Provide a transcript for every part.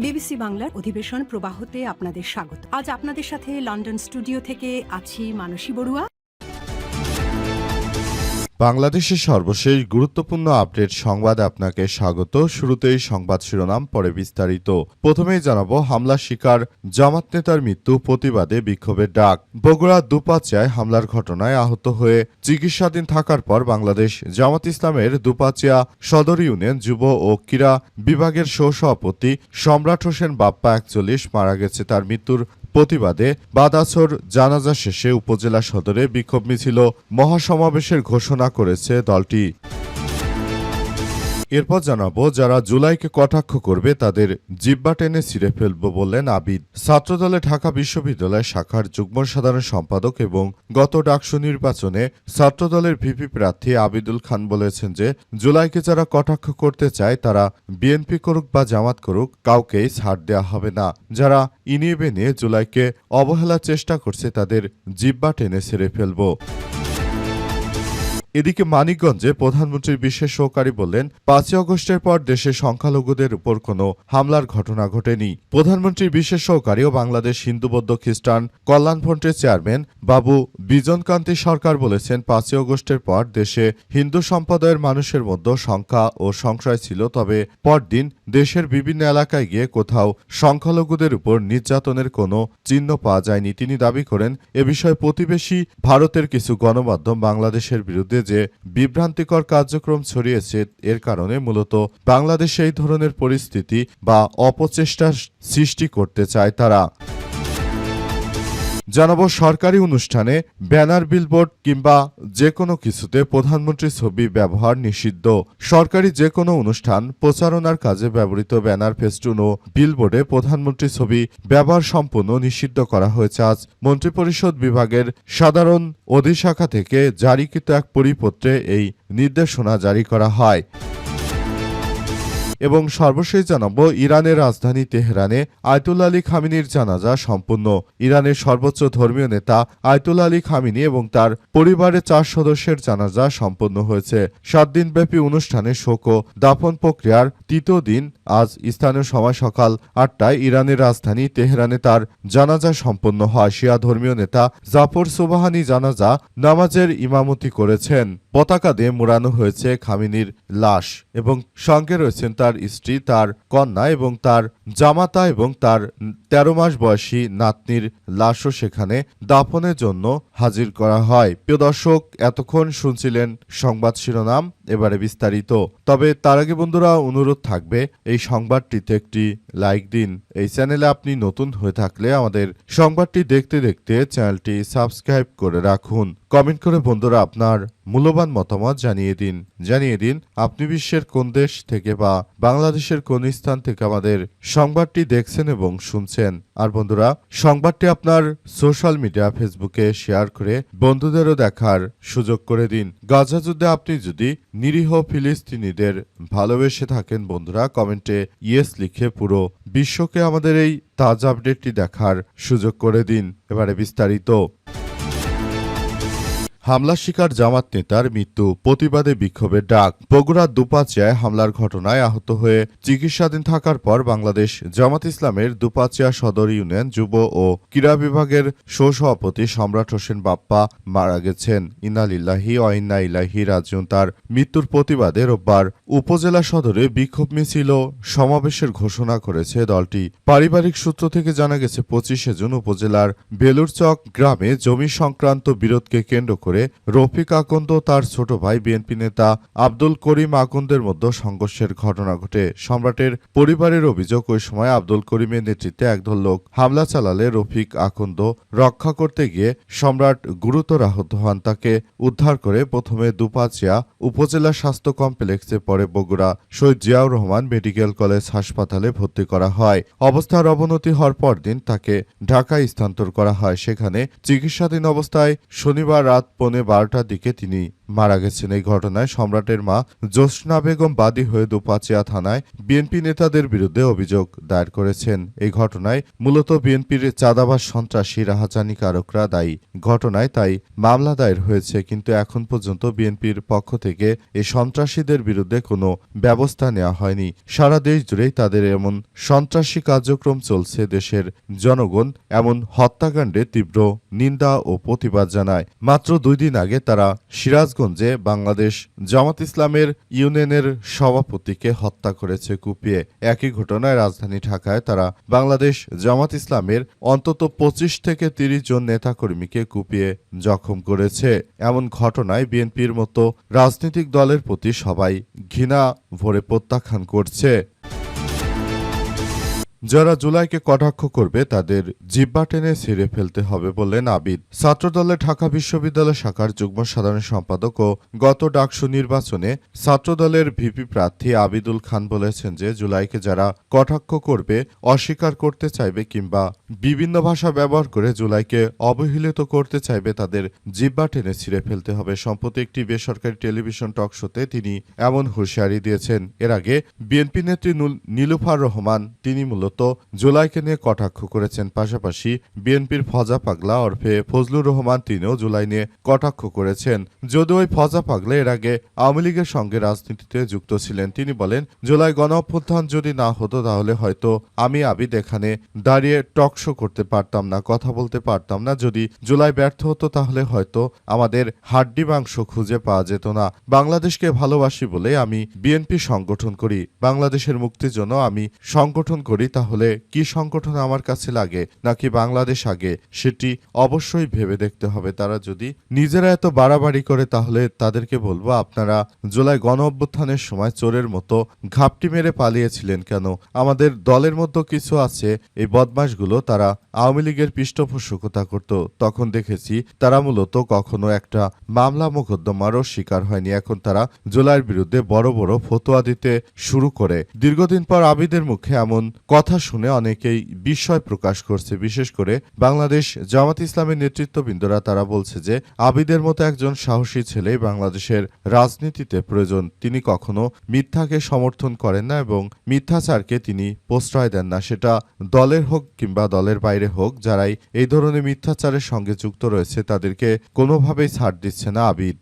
BBC বাংলার অধিবেশন প্রবাহতে আপনাদের স্বাগত। আজ আপনাদের সাথে লন্ডন স্টুডিও থেকে আছি মানসী বড়ুয়া। বাংলাদেশের সর্বশেষ গুরুত্বপূর্ণ আপডেট সংবাদে আপনাকে স্বাগত। শুরুতেই সংবাদ শিরোনাম, পরে বিস্তারিত। প্রথমেই জানাবো, হামলা শিকার জামাত নেতার মৃত্যু, প্রতিবাদে বিক্ষোভের ডাক। বগুড়া দুপাচিয়ায় হামলার ঘটনায় আহত হয়ে চিকিৎসাধীন থাকার পর বাংলাদেশ জামাত ইসলামের দুপাচিয়া সদর ইউনিয়ন যুব ও ক্রীড়া বিভাগের সহসভাপতি সম্রাট হোসেন বাপ্পা ৪১ মারা গেছে। তার মৃত্যুর প্রতিবাদে বাদাছর জানাজা শেষে উপজেলা সদরে বিক্ষোভ মিছিল মহাসমাবেশের ঘোষণা করেছে দলটি। এরপর জানাবো, যারা জুলাইকে কটাক্ষ করবে তাদের জিব্বা টেনে ছিঁড়ে ফেলব বললেন আবিদ। ছাত্রদলে ঢাকা বিশ্ববিদ্যালয় শাখার যুগ্ম সাধারণ সম্পাদক এবং গত ডাকসু নির্বাচনে ছাত্রদলের ভিপি প্রার্থী আবিদুল খান বলেছেন যে জুলাইকে যারা কটাক্ষ করতে চায় তারা বিএনপি করুক বা জামাত করুক, কাউকেই ছাড় দেওয়া হবে না। যারা ইনিয়ে বেনিয়ে জুলাইকে অবহেলার চেষ্টা করছে তাদের জিব্বা টেনে ছিঁড়ে ফেলব। এদিকে মানিকগঞ্জে প্রধানমন্ত্রীর বিশেষ সহকারী বললেন, ৫ই আগস্টের পর দেশে সংখ্যালঘুদের উপর কোনো হামলার ঘটনা ঘটেনি। প্রধানমন্ত্রীর বিশেষ সহকারী ও বাংলাদেশ হিন্দু বৌদ্ধ খ্রিস্টান কল্যাণ ফ্রন্টের চেয়ারম্যান বাবু বিজনকান্তি সরকার বলেছেন, ৫ই আগস্টের পর দেশে হিন্দু সম্প্রদায়ের মানুষের মধ্যে সংখ্যা ও সংশয় ছিল, তবে পরদিন দেশের বিভিন্ন এলাকায় গিয়ে কোথাও সংখ্যালঘুদের উপর নির্যাতনের কোনো চিহ্ন পাওয়া যায়নি। তিনি দাবি করেন, এ বিষয়ে প্রতিবেশী ভারতের কিছু গণমাধ্যম বাংলাদেশের বিরুদ্ধে যে বিভ্রান্তিকর কার্যক্রম ছড়িয়েছে, এর কারণে মূলত বাংলাদেশে এই ধরনের পরিস্থিতি বা অপচেষ্টার সৃষ্টি করতে চায় তারা। জানাবো, সরকারি অনুষ্ঠানে ব্যানার, বিলবোর্ড কিংবা যে কোনো কিছুতে প্রধানমন্ত্রীর ছবি ব্যবহার নিষিদ্ধ। সরকারি যে কোনো অনুষ্ঠান প্রচারণার কাজে ব্যবহৃত ব্যানার, ফেস্টুন ও বিলবোর্ডে প্রধানমন্ত্রীর ছবি ব্যবহার সম্পূর্ণ নিষিদ্ধ করা হয়েছে। আজ মন্ত্রিপরিষদ বিভাগের সাধারণ অধিশাখা থেকে জারিকৃত এক পরিপত্রে এই নির্দেশনা জারি করা হয়। এবং সর্বশেষ জানাবো, ইরানের রাজধানী তেহরানে আয়তুল্লাহ আলী খামিনির জানাজা সম্পন্ন। ইরানের সর্বোচ্চ ধর্মীয় নেতা আয়তুল্লাহ আলী খামিনি এবং তার পরিবারের ৪ সদস্যের জানাজা সম্পন্ন হয়েছে। ৭ দিনব্যাপী অনুষ্ঠানে শোক ও দাফন প্রক্রিয়ার তৃতীয় দিন আজ স্থানীয় সময় সকাল ৮টায় ইরানের রাজধানী তেহরানে তার জানাজা সম্পন্ন হয়। শিয়া ধর্মীয় নেতা জাফর সুবহানি জানাজা নামাজের ইমামতি করেছেন। পতাকা দিয়ে মোড়ানো হয়েছে খামিনির লাশ এবং সঙ্গে রয়েছেন তার স্ত্রী, তার কন্যা এবং তার জামাতা এবং তার ১৩ মাস বয়সী নাতনির লাশও সেখানে দাফনের জন্য হাজির করা হয়। প্রিয় দর্শক, এতক্ষণ শুনছিলেন সংবাদ শিরোনাম, এবারে বিস্তারিত। তবে তার আগে বন্ধুরা, অনুরোধ থাকবে এই সংবাদটিতে একটি লাইক দিন। এই চ্যানেলে আপনি নতুন হয়ে থাকলে আমাদের সংবাদটি দেখতে দেখতে চ্যানেলটি সাবস্ক্রাইব করে রাখুন। কমেন্ট করে বন্ধুরা আপনার মূল্যবান মতামত জানিয়ে দিন আপনি বিশ্বের কোন দেশ থেকে বা বাংলাদেশের কোন স্থান থেকে আমাদের সংবাদটি দেখছেন এবং শুনছেন। আর বন্ধুরা, সংবাদটি আপনার সোশ্যাল মিডিয়া ফেসবুকে শেয়ার করে বন্ধুদেরও দেখার সুযোগ করে দিন। গাজা যুদ্ধে আপনি যদি নিরীহ ফিলিস্তিনিদের ভালোবেসে থাকেন বন্ধুরা, কমেন্টে ইয়েস লিখে পুরো বিশ্বকে আমাদের এই তাজা আপডেটটি দেখার সুযোগ করে দিন। এবারে বিস্তারিত। হামলা শিকার জামাত নেতার মৃত্যু, প্রতিবাদে বিক্ষোভের ডাক। বগুড়ার দুপাচিয়ায় হামলার ঘটনায় আহত হয়ে চিকিৎসাধীন থাকার পর বাংলাদেশ জামাত ইসলামের দুপাচিয়া সদর ইউনিয়ন যুব ও ক্রীড়া বিভাগের সহসভাপতি সম্রাট হোসেন বাপ্পা মারা গেছেন। ইন্না লিল্লাহি ওয়া ইন্না ইলাইহি রাজিউন। তার মৃত্যুর প্রতিবাদে রোববার উপজেলা সদরে বিক্ষোভ মিছিল সমাবেশের ঘোষণা করেছে দলটি। পারিবারিক সূত্র থেকে জানা গেছে, ২৫শে জুন উপজেলার বেলুরচক গ্রামে জমি সংক্রান্ত বিরোধকে কেন্দ্র করে রফিক আকন্দ তার ছোট ভাই বিএনপি নেতা আব্দুল করিম আকন্দের মধ্যে সংঘর্ষের ঘটনা ঘটে। সম্রাটের পরিবারের অভিযোগ, ওই সময় আব্দুল করিমের নেতৃত্বে একদল লোক হামলা চালালে রফিক আকন্দ রক্ষা করতে গিয়ে সম্রাট গুরুতর আহত হন। তাকে উদ্ধার করে প্রথমে দুপাচিয়া উপজেলা স্বাস্থ্য কমপ্লেক্সে, পরে বগুড়া শহীদ জিয়াউর রহমান মেডিকেল কলেজ হাসপাতালে ভর্তি করা হয়। অবস্থার অবনতি হওয়ার পরদিন তাকে ঢাকায় স্থানান্তর করা হয়। সেখানে চিকিৎসাধীন অবস্থায় শনিবার রাত ১:১২টার দিকে তিনি মারা গেছেন। এই ঘটনায় সম্রাটের মা জোসনা বেগম বাদী হয়ে দুপাচিয়া থানায় বিএনপি নেতাদের বিরুদ্ধে অভিযোগ দায়ের করেছেন। এই ঘটনায় মূলত বিএনপির চাঁদাবাজ সন্ত্রাসী রাহাজানিকারকরা দায়ী। ঘটনায় তাই মামলা দায়ের হয়েছে, কিন্তু এখন পর্যন্ত বিএনপির পক্ষ থেকে এই সন্ত্রাসীদের বিরুদ্ধে কোনো ব্যবস্থা নেওয়া হয়নি। সারা দেশ জুড়েই তাদের এমন সন্ত্রাসী কার্যক্রম চলছে। দেশের জনগণ এমন হত্যাকাণ্ডে তীব্র নিন্দা ও প্রতিবাদ জানায়। মাত্র 2 দিন আগে তারা সিরাজগঞ্জে বাংলাদেশ জামাত ইসলামের ইউনিয়নের সভাপতিকে হত্যা করেছে কুপিয়ে। একই ঘটনায় রাজধানী ঢাকায় তারা বাংলাদেশ জামাত ইসলামের অন্তত 25 থেকে 30 জন নেতাকর্মীকে কুপিয়ে জখম করেছে। এমন ঘটনায় বিএনপির মতো রাজনৈতিক দলের প্রতি সবাই ঘৃণা ভরে প্রত্যাখ্যান করছে। যারা জুলাইকে কটাক্ষ করবে তাদের জিহ্বা টেনে ছিঁড়ে ফেলতে হবে বললেন আবিদ। ছাত্রদলের ঢাকা বিশ্ববিদ্যালয় শাখার যুগ্ম সাধারণ সম্পাদক ও গত ডাকসু নির্বাচনে ছাত্রদলের ভিপি প্রার্থী আবিদুল খান বলেছেন যে জুলাইকে যারা কটাক্ষ করবে, অস্বীকার করতে চাইবে কিংবা বিভিন্ন ভাষা ব্যবহার করে জুলাইকে অবহেলিত করতে চাইবে তাদের জিহ্বা টেনে ছিঁড়ে ফেলতে হবে। সম্প্রতি একটি বেসরকারি টেলিভিশন টক শোতে তিনি এমন হুঁশিয়ারি দিয়েছেন। এর আগে বিএনপি নেত্রী নীলুফার রহমান তিনি মূলত জুলাইকে নিয়ে কটাক্ষ করেছেন। পাশাপাশি বিএনপির ফজা পাগলা ওরফে ফজলুর রহমান তিনিও জুলাই নিয়ে কটাক্ষ করেছেন। যদিও ওই ফজা পাগলা এর আগে আওয়ামী লীগের সঙ্গে রাজনীতিতে যুক্ত ছিলেন। তিনি বলেন, জুলাই গণঅভ্যুত্থান যদি না হতো তাহলে হয়তো আমি আবিদ এখানে দাঁড়িয়ে টক শো করতে পারতাম না, কথা বলতে পারতাম না। যদি জুলাই ব্যর্থ হতো তাহলে হয়তো আমাদের হাড্ডি মাংস খুঁজে পাওয়া যেত না। বাংলাদেশকে ভালোবাসি বলে আমি বিএনপি সংগঠন করি, বাংলাদেশের মুক্তির জন্য আমি সংগঠন করি। তাহলে কি সংগঠন আমার কাছে লাগে নাকি বাংলাদেশ আগে, সেটি অবশ্যই ভেবে দেখতে হবে। তারা যদি নিজেরা এত বাড়াবাড়ি করে তাহলে তাদেরকে বলবো, আপনারা জুলাই গণ অভ্যুত্থানের সময় চোরের মতো ঘাপটি মেরে পালিয়েছিলেন কেন? আমাদের দলের মধ্যে কিছু আছে, এই বদমাশগুলো তারা আওয়ামী লীগের পৃষ্ঠপোষকতা করত, তখন দেখেছি তারা মূলত কখনো একটা মামলা মোকদ্দমারও শিকার হয়নি। এখন তারা জুলাইয়ের বিরুদ্ধে বড় বড় ফতোয়া দিতে শুরু করে। দীর্ঘদিন পর আবিদের মুখে এমন কথা শুনে অনেকেই বিস্ময় প্রকাশ করছে। বিশেষ করে বাংলাদেশ জামাত ইসলামের নেতৃত্ববৃন্দরা তারা বলছে যে আবিদের মতো একজন সাহসী ছেলে বাংলাদেশের রাজনীতিতে প্রয়োজন। তিনি কখনো মিথ্যাকে সমর্থন করেন না এবং মিথ্যাচারকে তিনি প্রশ্রয় দেন না, সেটা দলের হোক কিংবা দলের বাইরে হোক। যারাই এই ধরনের মিথ্যাচারের সঙ্গে যুক্ত রয়েছে তাদেরকে কোনোভাবেই ছাড় দিচ্ছে না আবিদ।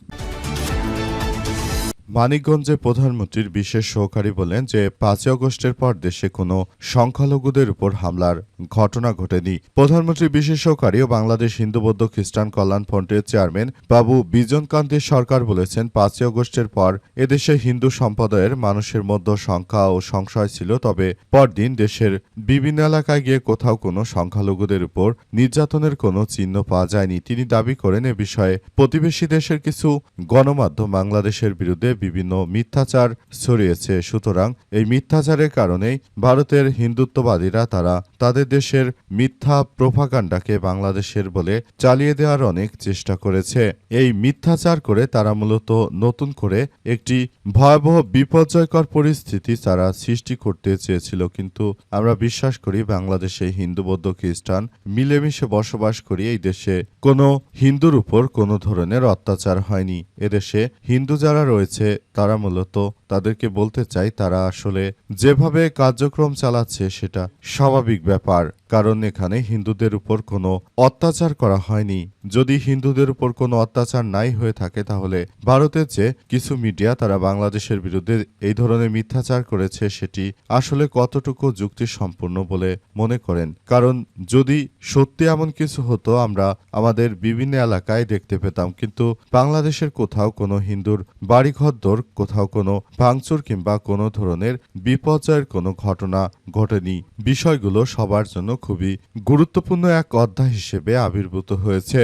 মানিকগঞ্জে প্রধানমন্ত্রীর বিশেষ সহকারী বলেন যে 5 আগস্টের পর দেশে কোনো সংখ্যালঘুদের উপর হামলার ঘটনা ঘটেনি। প্রধানমন্ত্রীর বিশেষ সহকারী ও বাংলাদেশ হিন্দু বৌদ্ধ খ্রিস্টান কল্যাণ ফ্রন্টের চেয়ারম্যান বাবু বিজনকান্তি সরকার বলেছেন, 5 আগস্টের পর এদেশে হিন্দু সম্প্রদায়ের মানুষের মধ্যে সংখ্যা ও সংশয় ছিল, তবে পরদিন দেশের বিভিন্ন এলাকায় গিয়ে কোথাও কোনো সংখ্যালঘুদের উপর নির্যাতনের কোনো চিহ্ন পাওয়া যায়নি। তিনি দাবি করেন এ বিষয়ে প্রতিবেশী দেশের কিছু গণমাধ্যম বাংলাদেশের বিরুদ্ধে বিভিন্ন মিথ্যাচার ছড়িয়েছে। সুতরাং এই মিথ্যাচারের কারণেই ভারতের হিন্দুত্ববাদীরা তারা তাদের দেশের মিথ্যা প্রোপাগান্ডাকে বাংলাদেশের বলে চালিয়ে দেওয়ার অনেক চেষ্টা করেছে। এই মিথ্যাচার করে তারা মূলত নতুন করে একটি ভয়াবহ বিপর্যয়কর পরিস্থিতি তারা সৃষ্টি করতে চেয়েছিল। কিন্তু আমরা বিশ্বাস করি বাংলাদেশে হিন্দু বৌদ্ধ খ্রিস্টান মিলেমিশে বসবাস করি। এই দেশে কোনো হিন্দুর উপর কোনো ধরনের অত্যাচার হয়নি। এদেশে হিন্দু যারা রয়েছে তারা মূলত তাদেরকে বলতে চাই তারা আসলে যেভাবে কার্যক্রম চালাচ্ছে সেটা স্বাভাবিক ব্যাপার, কারণ এখানে হিন্দুদের উপর কোনো অত্যাচার করা হয়নি। যদি হিন্দুদের উপর কোনো অত্যাচার নাই হয়ে থাকে তাহলে ভারতের যে কিছু মিডিয়া তারা বাংলাদেশের বিরুদ্ধে এই ধরনের মিথ্যাচার করেছে সেটি আসলে কতটুকু যুক্তিসম্পন্ন বলে মনে করেন? কারণ যদি সত্যি এমন কিছু হতো আমরা আমাদের বিভিন্ন এলাকায় দেখতে পেতাম, কিন্তু বাংলাদেশের কোথাও কোনো হিন্দুর বাড়িঘরদোর, কোথাও কোনো ভাঙচুর কিংবা কোনো ধরনের বিপর্যয়ের কোনো ঘটনা ঘটেনি। বিষয়গুলো সবার জন্য খুবই গুরুত্বপূর্ণ এক অধ্যায় হিসেবে আবির্ভূত হয়েছে।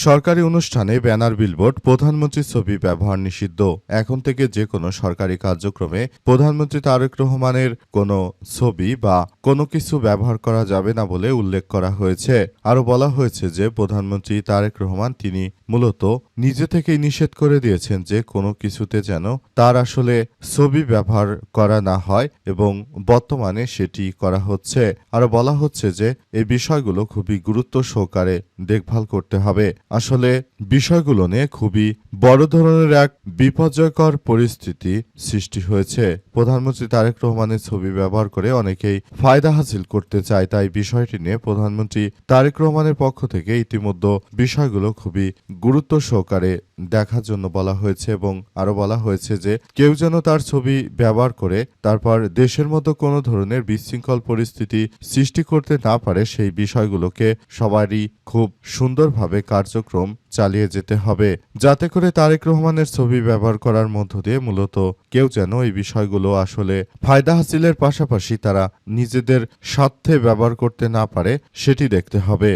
সরকারি অনুষ্ঠানে ব্যানার বিলবোর্ড প্রধানমন্ত্রীর ছবি ব্যবহার নিষিদ্ধ। এখন থেকে যে কোনো সরকারি কার্যক্রমে প্রধানমন্ত্রী তারেক রহমানের কোনো ছবি বা কোনো কিছু ব্যবহার করা যাবে না বলে উল্লেখ করা হয়েছে। আরও বলা হয়েছে যে প্রধানমন্ত্রী তারেক রহমান তিনি মূলত নিজে থেকেই নিষেধ করে দিয়েছেন যে কোনো কিছুতে যেন তার আসলে ছবি ব্যবহার করা না হয় এবং বর্তমানে সেটি করা হচ্ছে। আরও বলা হচ্ছে যে এই বিষয়গুলো খুবই গুরুত্ব সহকারে দেখভাল করতে হবে। আসলে বিষয়গুলো নিয়ে খুবই বড় ধরনের এক বিপর্যয়কর পরিস্থিতি সৃষ্টি হয়েছে। প্রধানমন্ত্রী তারেক রহমানের ছবি ব্যবহার করে অনেকেই ফায়দা হাসিল করতে চায়, তাই বিষয়টি নিয়ে প্রধানমন্ত্রী তারেক রহমানের পক্ষ থেকে ইতিমধ্যে বিষয়গুলো খুবই গুরুত্ব সহকারে দেখার জন্য বলা হয়েছে এবং আরো বলা হয়েছে যে কেউ যেন তার ছবি ব্যবহার করে তারপর দেশের মতো কোনো ধরনের বিশৃঙ্খল পরিস্থিতি সৃষ্টি করতে না পারে, সেই বিষয়গুলোকে সবারই খুব সুন্দরভাবে কার্যক্রম চালিয়ে যেতে হবে, যাতে করে তারেক রহমানের ছবি ব্যবহার করার মধ্য দিয়ে মূলত কেউ যেন এই বিষয়গুলো আসলে ফায়দা হাসিলের পাশাপাশি তারা নিজেদের স্বার্থে ব্যবহার করতে না পারে সেটি দেখতে হবে।